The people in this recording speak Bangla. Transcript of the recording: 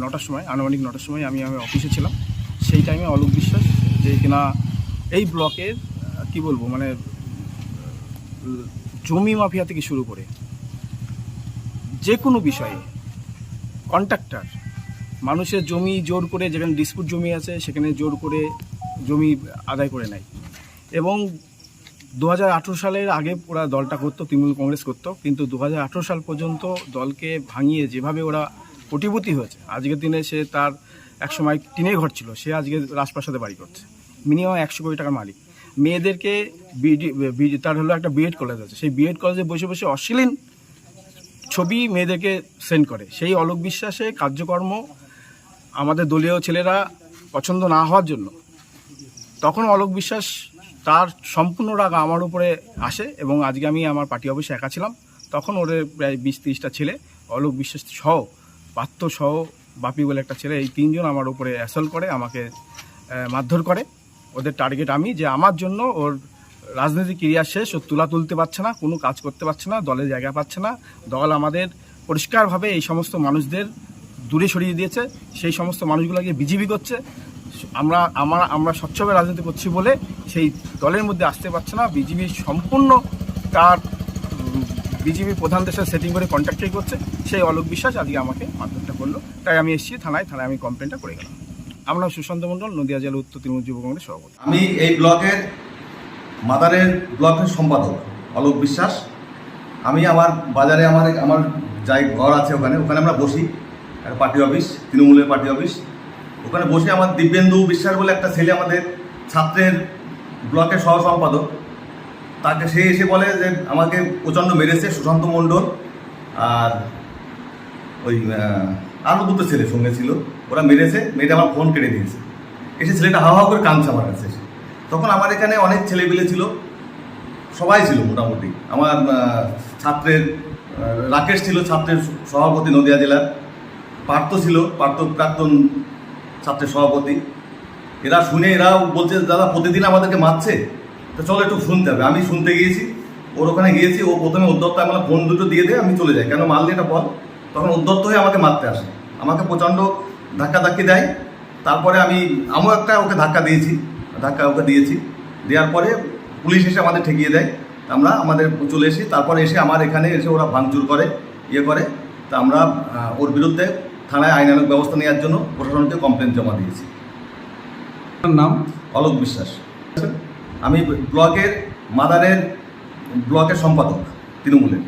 9টার সময়, আনুমানিক 9টার সময় আমি অফিসে ছিলাম। সেই টাইমে অলোক বিশ্বাস যে কিনা এই ব্লকের কি বলবো মানে জমি মাফিয়া থেকে শুরু করে যে কোনো বিষয়ে কন্ট্রাক্টর মানুষের জমি জোর করে, যেখানে ডিসপুট জমি আছে সেখানে জোর করে জমি আদায় করে নেয়। এবং 2018 সালের আগে ওরা দলটা করতো, তৃণমূল কংগ্রেস করতো, কিন্তু 2018 সাল পর্যন্ত দলকে ভাঙিয়ে যেভাবে ওরা কোটিপতি হয়েছে, আজকের দিনে সে তার একসময় টিনের ঘর ছিল, সে আজকে রাজপ্রাসাদে বাড়ি করছে, মিনিমাম 100 কোটি টাকার মালিক। মেয়েদেরকে তার হলো একটা বিএড কলেজ আছে, সেই বিএড কলেজে বসে বসে অশ্লীল ছবি মেয়েদেরকে সেন্ড করে। সেই অলোক বিশ্বাসে কার্যকর্ম আমাদের দলীয় ছেলেরা পছন্দ না হওয়ার জন্য তখন অলোক বিশ্বাস তার সম্পূর্ণ রাগ আমার উপরে আসে। এবং আজকে আমি আমার পার্টি অফিসে একা ছিলাম, তখন ওদের প্রায় 20-30টা ছেলে, অলোক বিশ্বাস সহ, পার্থ সহ, বাপি বলে একটা ছেলে, এই 3 জন আমার উপরে অ্যাসল্ট করে, আমাকে মারধর করে। ওদের টার্গেট আমি, যে আমার জন্য ওর রাজনৈতিক ক্রিয়া শেষ, ও তুলতে পারছে না, কোনো কাজ করতে পারছে না, দলের জায়গা পাচ্ছে না। দল আমাদের পরিষ্কারভাবে এই সমস্ত মানুষদের দূরে সরিয়ে দিয়েছে, সেই সমস্ত মানুষগুলোকে বিজেপি করছে। আমরা স্বচ্ছভাবে রাজনীতি করছি বলে সেই দলের মধ্যে আসতে পারছে না। বিজেপি সম্পূর্ণ তার বিজেপির প্রধানদের সাথে সেটিং করে কন্ট্যাক্টই করছে। সেই অলোক বিশ্বাস আজকে আমাকে মারধরটা করলো, তাই আমি এসেছি থানায় আমি কমপ্লেনটা করে গেলাম। আমরা সুশান্ত মণ্ডল, নদিয়া জেলা উত্তর তৃণমূল যুব কংগ্রেস সভাপতি। আমি এই ব্লকের মাদারের ব্লকের সম্পাদক অলোক বিশ্বাস। আমি আমার বাজারে আমার যাই ঘর আছে ওখানে আমরা বসি, একটা পার্টি অফিস, তৃণমূলের পার্টি অফিস, ওখানে বসে আমার দিব্যেন্দু বিশ্বাস বলে একটা ছেলে, আমাদের ছাত্রের ব্লকের সহ সম্পাদক, তাকে সে এসে বলে যে আমাকে প্রচণ্ড মেরেছে সুশান্ত মণ্ডল আর ওই আরও 2টো ছেলে সঙ্গে ছিল, ওরা মেরেছে, মেরে আমার ফোন কেটে দিয়েছে। এসে ছেলেটা হাওয়া করে কাঁদছে আমার কাছে। তখন আমার এখানে অনেক ছেলেপিলে ছিল, সবাই ছিল মোটামুটি। আমার ছাত্রের রাকেশ ছিল, ছাত্রের সভাপতি নদিয়া জেলার, পার্থ ছিল, প্রাক্তন ছাত্রের সভাপতি। এরা শুনে এরাও বলছে দাদা প্রতিদিন আমাদেরকে মারছে, তো চলো একটু শুনতে হবে। আমি শুনতে গিয়েছি, ওর ওখানে গিয়েছি। ও প্রথমে উদ্যত্ত আমার ফোন 2টো দিয়ে দেয়, আমি চলে যাই, কেন মারলি এটা বল। তখন উদ্যত্ত হয়ে আমাকে মারতে আসে, আমাকে প্রচণ্ড ধাক্কি দেয়। তারপরে আমিও একটা ওকে ধাক্কা দিয়েছি। দেওয়ার পরে পুলিশ এসে আমাদের ঠেকিয়ে দেয়, আমাদের চলে এসি। তারপরে এসে আমার এখানে এসে ওরা ভাঙচুর করে, করে। তা আমরা ওর বিরুদ্ধে থানায় আইনানুগ ব্যবস্থা নেওয়ার জন্য প্রশাসনকে কমপ্লেন জমা দিয়েছি। নাম অলোক বিশ্বাস। আমি ব্লকের মাদারের ব্লকের সম্পাদক তৃণমূলের।